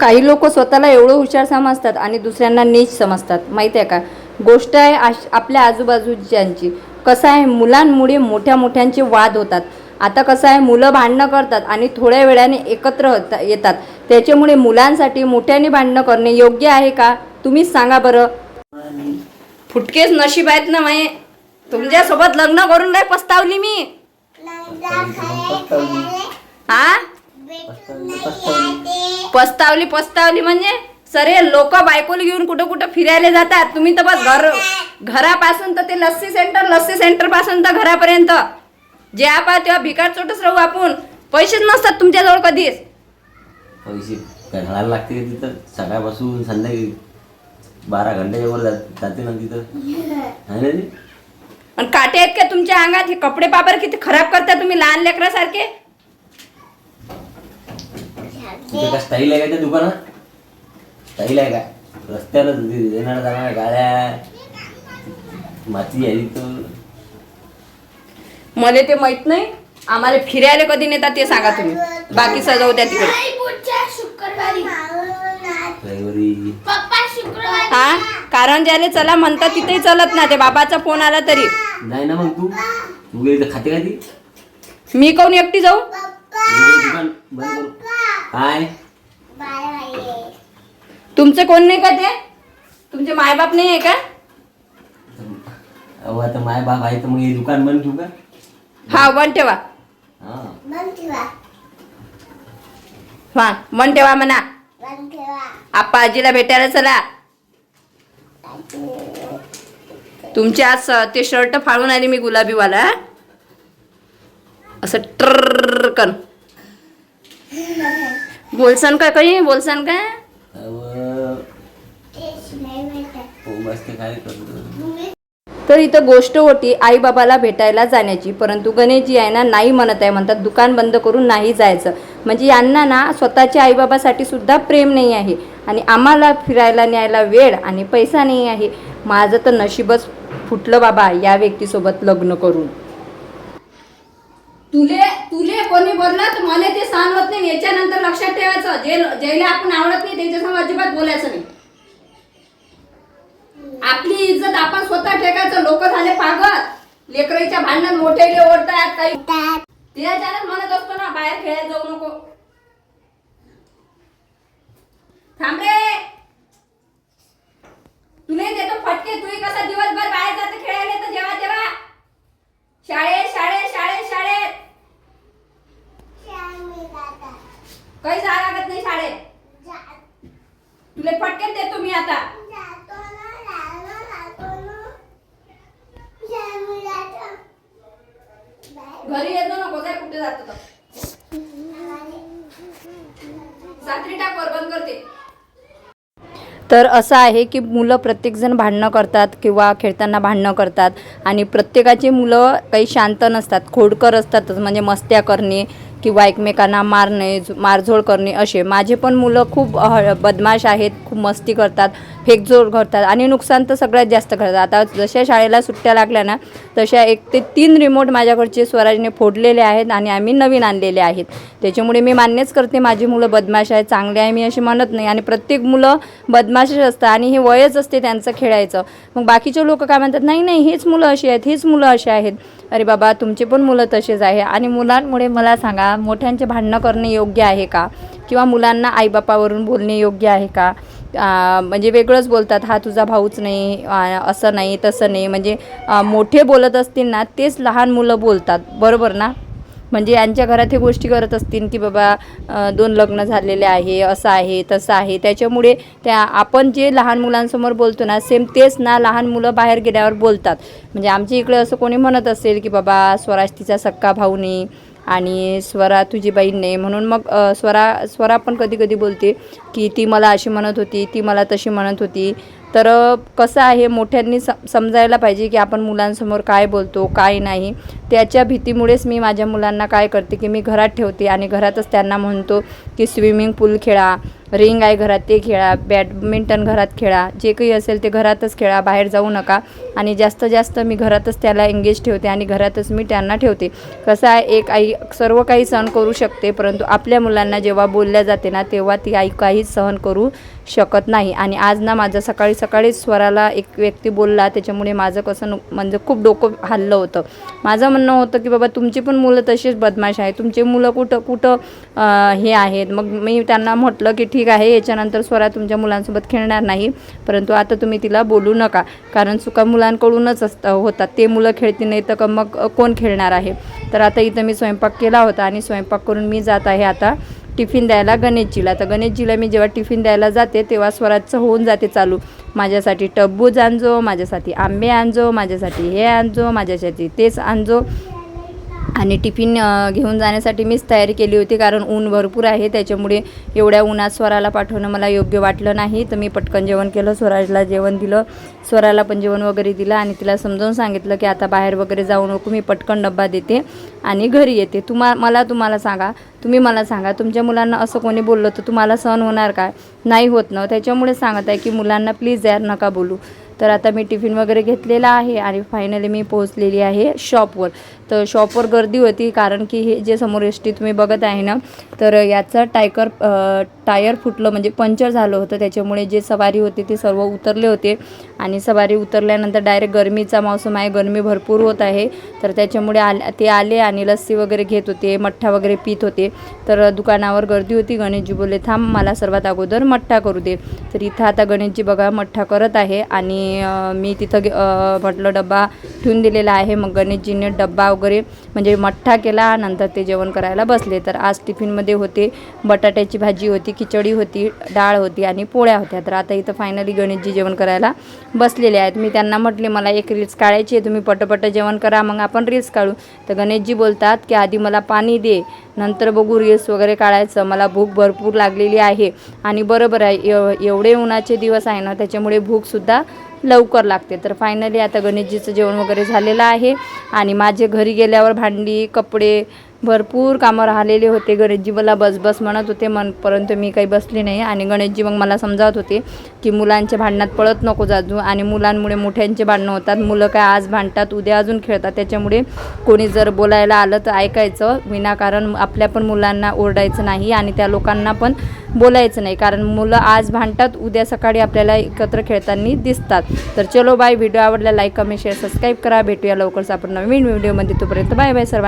काही लोक स्वतःला एवढं हुशार समजतात आणि दुसऱ्यांना नीच समजतात, माहिती आहे का? गोष्ट आहे आपल्या आजूबाजूच्यांची. कसं आहे, मुलांमुळे मोठ्या मोठ्यांचे वाद होतात. आता कसं आहे, मुलं भांडणं करतात आणि थोड्या वेळाने एकत्र येतात. त्याच्यामुळे मुलांसाठी मोठ्याने भांडणं करणे योग्य आहे का? तुम्हीच सांगा बरं. फुटकेच नशीब आहेत ना माये. तुमच्यासोबत लग्न करून नाही पस्तावली मी. हा, पस्तावली म्हणजे सरे लोक बायकोला घेऊन कुठं कुठं फिरायला जातात. तुम्ही तर बस घरापासून तर ते लस्सी सेंटर पासून तर घरापर्यंत जे आपण तेव्हा भिकार चोटच राहू आपण. पैसेच नसतात तुमच्याजवळ कधीच. पैसे घालायला लागते तिथं. सकाळपासून संध्याकाळी 12 घंट्याच्या वर जाते ना तिथं. आणि काटे आहेत का तुमच्या अंगात? हे कपडे पापर किती खराब करता तुम्ही लहान लेकरासारखे. तिथे का स्टाईल आहे का त्या दुकानात? स्टाईल आहे का? रस्त्याला येणार जाणार गाड्या माती आहे तर. मला ते माहित नाही. आम्हाला फिरायला कधी नेतात ते सांगा तुम्ही. बाकी सजवू द्या तिकडे. हा, कारण ज्याला चला म्हणतात तिथेही चलत ना. ते बाबाचा फोन आला तरी नाही ना. मग तू गेली खाते का ती? मी काऊन एकटी जाऊ? दुकान बंद करू काय? तुमचे कोण नाही का ते? तुमचे मायबाप नाही आहे का? अहो आता माय बाप आहे तर मग हे दुकान बंद ठेवू का? हा, बंद ठेवा. हा, बंद ठेवा म्हणा. आप्पा आजीला भेटायला चला. तुमच्या आज ते शर्ट फाडून आली मी गुलाबीवाला. असं ट्रकन बोलसान का? काही बोलसान का? तर इथं गोष्ट होती आई बाबाला भेटायला जाण्याची. परंतु गणेशजी आहे ना नाही म्हणत आहे. म्हणतात दुकान बंद करून नाही जायचं. म्हणजे यांना ना स्वतःच्या आईबाबासाठी सुद्धा प्रेम नाही आहे आणि आम्हाला फिरायला न्यायला वेळ आणि पैसा नाही आहे. माझं तर नशीबच फुटलं बाबा या व्यक्तीसोबत लग्न करून. तुले कोणी बोलला तर मला ते सहन होत नाही. याच्यानंतर लक्षात ठेवायचं, ज्याला आपण आवडत नाही त्याच्यासमोर अजिबात बोलायचं नाही. आपली इज्जत आपण स्वतः ठेकायचं. लोक झाले पागल. लेकराच्या भांडण मोठेले ओढतात काही. त्याच्यानंच म्हणत असतो ना बाहेर खेळायला जाऊ नको. थांब रे, तुला देतो फटके. तुही कसा दिवसभर बाहेर जाते खेळायला तर जेव्हा तेव्हा. शाळेत काही जा लागत नाही शाळेत. तुला फटके देतो मी आता. घरी येतो नको जाय. कुठे जातो सात्री टाक वर बंद करते. तर असं आहे की मुलं प्रत्येकजण भांडणं करतात किंवा खेळताना भांडणं करतात आणि प्रत्येकाची मुलं काही शांत नसतात, खोडकर असतातच. म्हणजे मस्त्या करणे किंवा एकमेकांना मारणे, मारझोड करणे असे. माझे पण मुलं खूप बदमाश आहेत, खूप मस्ती करतात, फेकजोड करतात आणि नुकसान तर सगळ्यात जास्त करतात. आता जशा शाळेला सुट्ट्या लागल्या ना तशा 1 ते 3 रिमोट माझ्याकडचे स्वराजने फोडलेले आहेत आणि आम्ही नवीन आणलेले आहेत. त्याच्यामुळे मी मान्यच करते माझी मुलं बदमाश आहेत, चांगले आहे मी असे म्हणत नाही. आणि प्रत्येक मुलं बदमाशच असतात आणि हे वयच असते त्यांचं खेळायचं. मग बाकीचे लोक काय म्हणतात, नाही हेच मुलं अशी आहेत, हेच मुलं असे आहेत. अरे बाबा, तुमचे पण मुलं तसेच आहे. आणि मुलांमुळे मला सांगा, मोठ्यांचे भांडणं करणे योग्य आहे का? किंवा मुलांना आईबापावरून बोलणे योग्य आहे का? म्हणजे वेगळंच बोलतात, हा तुझा भाऊच नाही, असं नाही तसं नाही. म्हणजे मोठे बोलत असतील ना तेच लहान मुलं बोलतात, बरोबर ना? म्हणजे यांच्या घरात हे गोष्टी करत असतील की बाबा 2 लग्न झालेले आहे, असं आहे तसं आहे. त्याच्यामुळे त्या आपण जे लहान मुलांसमोर बोलतो ना सेम तेच ना लहान मुलं बाहेर गेल्यावर बोलतात. म्हणजे आमच्या इकडे असं कोणी म्हणत असेल की बाबा स्वराज तिचा सक्का भाऊ नाही आणि स्वरा तुझी बहीण नाही, म्हणून मग स्वरा पण कधी कधी बोलते की ती मला अशी म्हणत होती, ती मला तशी म्हणत होती. तर कसं आहे, मोठ्यांनी समजायला पाहिजे की आपण मुलांसमोर काय बोलतो काय नाही. त्याच्या भीतीमुळेच मी माझ्या मुलांना काय करते की मी घरात ठेवते आणि घरातच त्यांना म्हणतो की स्विमिंग पूल खेळा, रिंग आहे घरात ते खेळा, बॅडमिंटन घरात खेळा, जे काही असेल ते घरातच खेळा, बाहेर जाऊ नका. आणि जास्तीत जास्त मी घरातच त्याला एंगेज ठेवते आणि घरातच मी त्यांना ठेवते. कसं आहे, एक आई सर्व काही सहन करू शकते, परंतु आपल्या मुलांना जेव्हा बोलल्या जाते ना तेव्हा ती आई काहीच सहन करू शकत नाही. आणि आज ना माझं सकाळीच स्वराला एक व्यक्ती बोलला, त्याच्यामुळे माझं कसं म्हणजे खूप डोकं हल्लं होतं. माझं म्हणणं होतं की बाबा तुमची पण मुलं तशीच बदमाश आहे, तुमची मुलं कुठं हे आहेत. मग मी त्यांना म्हटलं की ठीक आहे, याच्यानंतर स्वरा तुमच्या मुलांसोबत खेळणार नाही, परंतु आता तुम्ही तिला बोलू नका, कारण चुका मुलांकडूनच होतात. ते मुलं खेळती नाही तर मग कोण खेळणार आहे. तर आता इथं मी स्वयंपाक केला होता आणि स्वयंपाक करून मी जात आहे आता टिफिन द्यायला गणेशजीला. तर गणेशजीला मी जेव्हा टिफिन द्यायला जाते तेव्हा स्वराचं होऊन जाते चालू, माझ्यासाठी टरबूज आणजो, माझ्यासाठी आंबे आणजो, माझ्यासाठी हे आणजो, माझ्यासाठी तेच आणजो. आणि टिफिन घेऊन जाण्यासाठी मीच तयारी केली होती, कारण ऊन भरपूर आहे, त्याच्यामुळे एवढ्या उन्हात स्वराला पाठवणं मला योग्य वाटलं नाही. तर मी पटकन जेवण केलं, स्वराला जेवण दिलं, स्वराला पण जेवण वगैरे दिलं आणि तिला समजावून सांगितलं की आता बाहेर वगैरे जाऊ नको, मी पटकन डब्बा देते आणि घरी येते. तुम्हाला सांगा, तुम्ही मला सांगा, तुमच्या मुलांना असं कोणी बोललं तर तुम्हाला सहन होणार काय? नाही होत ना. त्याच्यामुळे सांगत आहे की मुलांना प्लीज यार नका बोलू. तर आता मी टिफिन वगैरे घेतलेला आहे आणि फायनली मी पोहोचलेली आहे शॉपवर. तर शॉपवर गर्दी होती, कारण की हे जे समोर एस टी तुम्ही बघत आहे ना, तर याचं टायर फुटलं, म्हणजे पंक्चर झालं होतं. त्याच्यामुळे जे सवारी होते ते सर्व उतरले होते आणि सवारी उतरल्यानंतर डायरेक्ट गरमीचा मौसम आहे, गरमी भरपूर होत आहे. तर त्याच्यामुळे ते आले आणि लस्सी वगैरे घेत होते, मठ्ठा वगैरे पित होते. तर दुकानावर गर्दी होती. गणेशजी बोलले थांब, मला सर्वात अगोदर मठ्ठा करू दे. तर इथं आता गणेशजी बघा मठ्ठा करत आहे आणि मी तिथं म्हटलं डब्बा ठेवून दिलेला आहे. मग गणेशजीने डब्बा वगैरे म्हणजे मठ्ठा केला, नंतर ते जेवण करायला बसले. तर आज टिफिनमध्ये होते बटाट्याची भाजी होती, खिचडी होती, डाळ होती आणि पोळ्या होत्या. तर आता इथं फायनली गणेशजी जेवण करायला बसलेले आहेत. मी त्यांना म्हटले मला एक रील्स काढायची आहे, तुम्ही पटपट जेवण करा, मग आपण रील्स काढू. तर गणेशजी बोलतात की आधी मला पाणी दे, नंतर बघू रील्स वगैरे काढायचं, मला भूक भरपूर लागलेली आहे. आणि बरोबर आहे, एवढे उन्हाचे दिवस आहे ना, त्याच्यामुळे भूकसुद्धा लवकर लागते. तर फायनली आता गणेशजीचं जेवण वगैरे झालेलं आहे आणि माझे घरी गेल्यावर भांडी कपडे भरपूर कामं राहिलेले होते. गणेशजी मला बस म्हणत होते, परंतु मी काही बसली नाही. आणि गणेशजी मग मला समजावत होते की मुलांच्या भांडणात पळत नको जाजू, आणि मुलांमुळे मोठ्यांचे भांडणं होतात. मुलं काय आज भांडतात उद्या अजून खेळतात, त्याच्यामुळे कोणी जर बोलायला आलं तर ऐकायचं, विनाकारण आपल्या पण मुलांना ओरडायचं नाही आणि त्या लोकांना पण बोलायचं नाही, कारण मुलं आज भांडतात उद्या सकाळी आपल्याला एकत्र खेळताना दिसतात. तर चलो बाय, व्हिडिओ आवडला लाईक कमेंट शेअर सबस्क्राईब करा. भेटूया लवकरच आपण नवीन व्हिडिओमध्ये, तोपर्यंत बाय बाय सर्वांना.